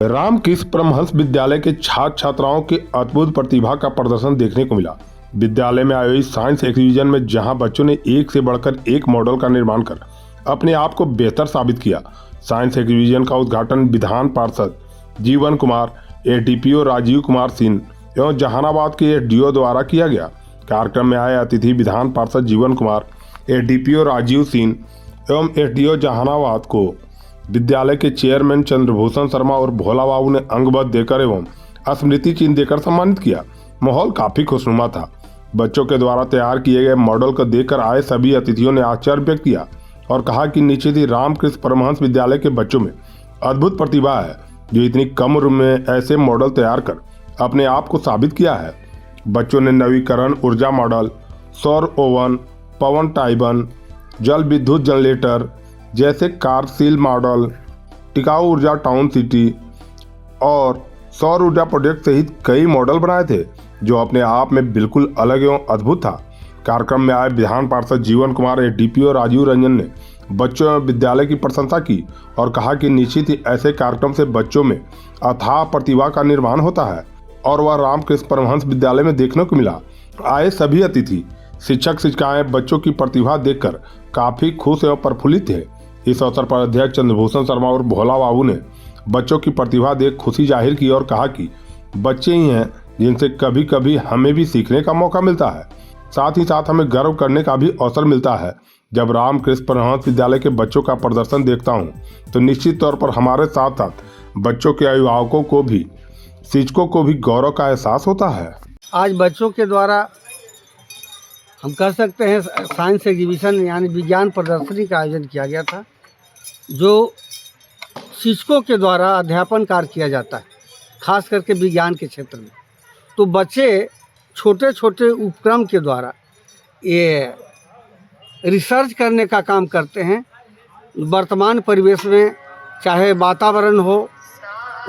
रामकृष्ण परमहंस विद्यालय के छात्र छात्राओं के अद्भुत प्रतिभा का प्रदर्शन देखने को मिला। विद्यालय में आयोजित साइंस एग्जीबिशन में जहां बच्चों ने एक से बढ़कर एक मॉडल का निर्माण कर अपने आप को बेहतर साबित किया। साइंस एग्जीबिशन का उद्घाटन विधान पार्षद जीवन कुमार, एडीपीओ राजीव कुमार सिंह एवं जहानाबाद के एसडीओ द्वारा किया गया। कार्यक्रम में आए अतिथि विधान पार्षद जीवन कुमार, एडीपीओ राजीव सिंह एवं एसडीओ जहानाबाद को विद्यालय के चेयरमैन चंद्रभूषण शर्मा और भोला बाबू ने अंगबद्ध देकर एवं स्मृति चिन्ह देकर सम्मानित किया। माहौल काफी खुशनुमा था। बच्चों के द्वारा तैयार किए गए मॉडल को देखकर आए सभी अतिथियों ने आश्चर्य व्यक्त किया और कहा कि निश्चित ही रामकृष्ण परमहंस विद्यालय के बच्चों में अद्भुत प्रतिभा है, जो इतनी कम उम्र में ऐसे मॉडल तैयार कर अपने आप को साबित किया है। बच्चों ने नवीकरण ऊर्जा मॉडल, सौर ओवन, पवन टाइबन, जल विद्युत जनरेटर जैसे कारसील मॉडल, टिकाऊ ऊर्जा टाउन सिटी और सौर ऊर्जा प्रोजेक्ट सहित कई मॉडल बनाए थे, जो अपने आप में बिल्कुल अलग एवं अद्भुत था। कार्यक्रम में आए विधान पार्षद जीवन कुमार, एडीपीओ राजीव रंजन ने बच्चों एवं विद्यालय की प्रशंसा की और कहा कि निश्चित ही ऐसे कार्यक्रम से बच्चों में अथाह प्रतिभा का निर्माण होता है और वह रामकृष्ण परमहंस विद्यालय में देखने को मिला। आए सभी अतिथि, शिक्षक शिक्षिकाएं बच्चों की प्रतिभा देखकर काफी खुश एवं प्रफुल्लित थे। इस अवसर पर अध्यक्ष चंद्रभूषण शर्मा और भोला बाबू ने बच्चों की प्रतिभा देख खुशी जाहिर की और कहा कि बच्चे ही हैं जिनसे कभी कभी हमें भी सीखने का मौका मिलता है। साथ ही साथ हमें गर्व करने का भी अवसर मिलता है। जब रामकृष्ण परमहंस विद्यालय के बच्चों का प्रदर्शन देखता हूँ तो निश्चित तौर पर हमारे साथ साथ बच्चों के अभिभावकों को भी, शिक्षकों को भी गौरव का एहसास होता है। आज बच्चों के द्वारा हम कह सकते हैं साइंस एग्जीबिशन यानी विज्ञान प्रदर्शनी का आयोजन किया गया था, जो शिक्षकों के द्वारा अध्यापन कार्य किया जाता है, खास करके विज्ञान के क्षेत्र में। तो बच्चे छोटे छोटे उपक्रम के द्वारा ये रिसर्च करने का काम करते हैं। वर्तमान परिवेश में चाहे वातावरण हो,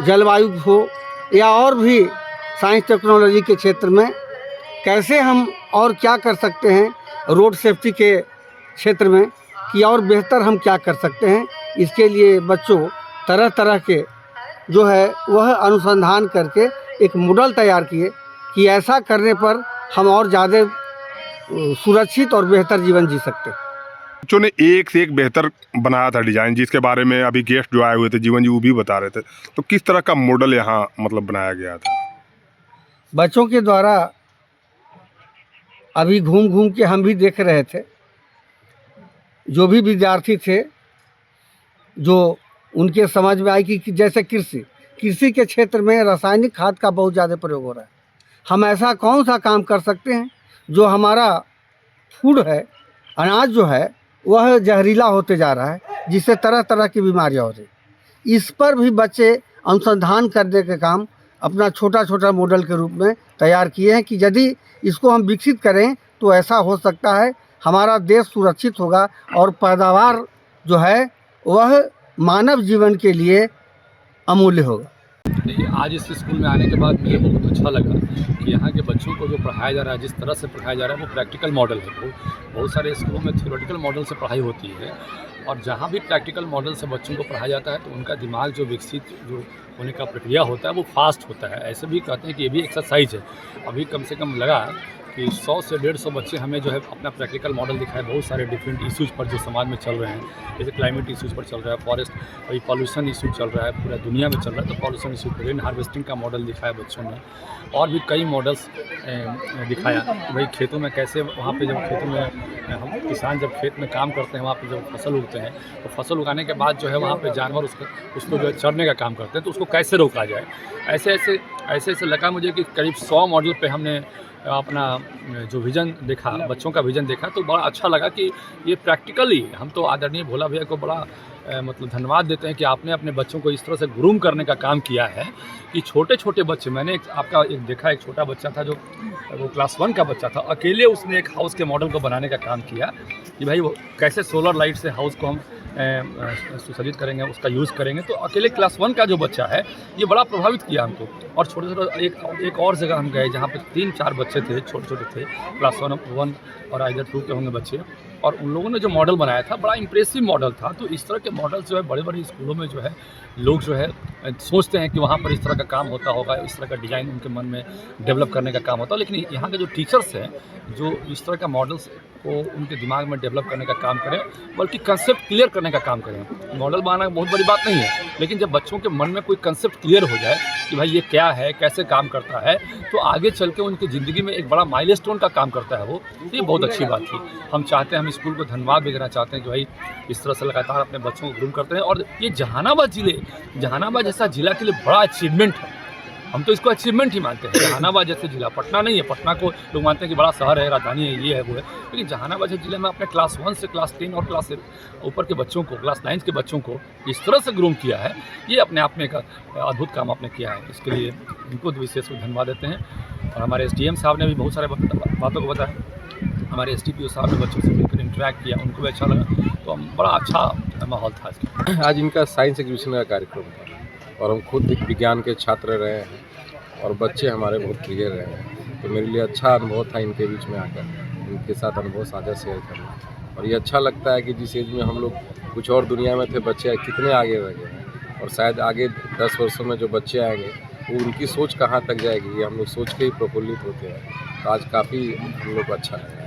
जलवायु हो या और भी साइंस टेक्नोलॉजी के क्षेत्र में कैसे हम और क्या कर सकते हैं, रोड सेफ्टी के क्षेत्र में कि और बेहतर हम क्या कर सकते हैं, इसके लिए बच्चों तरह तरह के जो है वह अनुसंधान करके एक मॉडल तैयार किए कि ऐसा करने पर हम और ज़्यादा सुरक्षित और बेहतर जीवन जी सकते हैं। बच्चों ने एक से एक बेहतर बनाया था डिजाइन, जिसके बारे में अभी गेस्ट जो आए हुए थे जीवन जी वो भी बता रहे थे। तो किस तरह का मॉडल यहाँ मतलब बनाया गया था? बच्चों के द्वारा अभी घूम घूम के हम भी देख रहे थे, जो भी विद्यार्थी थे जो उनके समझ में आई कि जैसे कृषि के क्षेत्र में रासायनिक खाद का बहुत ज़्यादा प्रयोग हो रहा है। हम ऐसा कौन सा काम कर सकते हैं जो हमारा फूड है, अनाज जो है वह जहरीला होते जा रहा है, जिससे तरह तरह की बीमारियां हो रही। इस पर भी बच्चे अनुसंधान करने के काम अपना छोटा छोटा मॉडल के रूप में तैयार किए हैं कि यदि इसको हम विकसित करें तो ऐसा हो सकता है हमारा देश सुरक्षित होगा और पैदावार जो है वह मानव जीवन के लिए अमूल्य होगा। आज इस स्कूल में आने के बाद मुझे बहुत अच्छा लगा कि यहाँ के बच्चों को जो पढ़ाया जा रहा है, जिस तरह से पढ़ाया जा रहा है वो प्रैक्टिकल मॉडल है। बहुत सारे स्कूलों में थ्योरेटिकल मॉडल से पढ़ाई होती है और जहाँ भी प्रैक्टिकल मॉडल से बच्चों को पढ़ाया जाता है तो उनका दिमाग जो विकसित जो होने का प्रक्रिया होता है वो फास्ट होता है। ऐसे भी कहते हैं कि ये भी एक्सरसाइज है। अभी कम से कम लगा कि 100 से 150 बच्चे हमें जो है अपना प्रैक्टिकल मॉडल दिखाए बहुत सारे डिफरेंट इश्यूज़ पर जो समाज में चल रहे हैं, जैसे क्लाइमेट इश्यूज़ पर चल रहा है, फॉरेस्ट अभी पॉल्यूशन इशू चल रहा है, पूरा दुनिया में चल रहा है, तो पॉल्यूशन इशू पर रेन हार्वेस्टिंग का मॉडल दिखाया बच्चों ने और भी कई मॉडल्स दिखाया कि भाई खेतों में कैसे, वहाँ पे जब खेतों में हम किसान जब खेत में काम करते हैं, वहाँ पे जब फसल उगते हैं तो फसल उगाने के बाद जो है वहाँ पे जानवर उसको जो है चरने का काम करते हैं, तो उसको कैसे रोका जाए। ऐसे लगा मुझे कि करीब 100 मॉडल पे हमने अपना जो विज़न देखा, बच्चों का विज़न देखा, तो बड़ा अच्छा लगा कि ये प्रैक्टिकली हम तो आदरणीय भोला भैया को बड़ा मतलब धन्यवाद देते हैं कि आपने अपने बच्चों को इस तरह से ग्रूम करने का काम किया है कि छोटे छोटे बच्चे, मैंने एक देखा, एक छोटा बच्चा था जो वो क्लास 1 का बच्चा था, अकेले उसने एक हाउस के मॉडल को बनाने का काम किया कि भाई वो कैसे सोलर लाइट से हाउस को हम सुसज्जित करेंगे, उसका यूज़ करेंगे। तो अकेले क्लास 1 का जो बच्चा है ये बड़ा प्रभावित किया हमको। और छोटे छोटे एक और जगह हम गए जहाँ पे 3-4 बच्चे थे, छोटे छोटे थे, क्लास 1 और आइदर 2 के होंगे बच्चे, और उन लोगों ने जो मॉडल बनाया था बड़ा इंप्रेसिव मॉडल था। तो इस तरह के मॉडल जो है बड़े बड़े स्कूलों में जो है लोग जो है सोचते हैं कि वहाँ पर इस तरह का काम होता होगा, इस तरह का डिज़ाइन उनके मन में डेवलप करने का काम होता है। लेकिन यहाँ के जो टीचर्स हैं जो इस तरह का मॉडल्स को उनके दिमाग में डेवलप करने का काम करें, बल्कि कंसेप्ट क्लियर करने का काम करें। मॉडल बनाना बहुत बड़ी बात नहीं है, लेकिन जब बच्चों के मन में कोई कंसेप्ट क्लियर हो जाए कि भाई ये क्या है, कैसे काम करता है, तो आगे चल के उनकी ज़िंदगी में एक बड़ा माइलस्टोन का काम करता है वो। तो ये बहुत अच्छी बात थी। हम चाहते हैं, हम स्कूल को धन्यवाद भी देना चाहते हैं कि भाई इस तरह से लगातार अपने बच्चों को ग्रूम करते हैं। और ये जहानाबाद जैसा ज़िला के लिए बड़ा अचीवमेंट है। हम तो इसको अचीवमेंट ही मानते हैं। जहानाबाद जैसे ज़िला, पटना नहीं है, पटना को लोग मानते हैं कि बड़ा शहर है, राजधानी है, ये है वो है, लेकिन जहानाबाद जैसे ज़िले में अपने क्लास 1 से क्लास 10 और क्लास ऊपर के बच्चों को, क्लास 9 के बच्चों को इस तरह से ग्रूम किया है, ये अपने आप में एक अद्भुत काम आपने किया है। इसके लिए इनको विशेष धन्यवाद देते हैं। और हमारे SDM साहब ने भी बहुत सारे बातों को बताया, हमारे SDPO साहब ने बच्चों से मिलकर इंटरेक्ट किया, उनको भी अच्छा लगा। तो बड़ा अच्छा माहौल था इसका। आज इनका साइंस एग्जीबिशन का कार्यक्रम था और हम खुद विज्ञान के छात्र रहे हैं और बच्चे हमारे बहुत प्रिय रहे हैं। तो मेरे लिए अच्छा अनुभव था इनके बीच में आकर इनके साथ अनुभव साझा शेयर करना। और ये अच्छा लगता है कि जिस एज में हम लोग कुछ और दुनिया में थे, बच्चे कितने आगे रह गए हैं और शायद आगे 10 वर्षों में जो बच्चे आएंगे वो उनकी सोच कहाँ तक जाएगी, ये हम लोग सोच के ही प्रफुल्लित होते हैं। तो आज काफ़ी हम लोग को अच्छा लगा।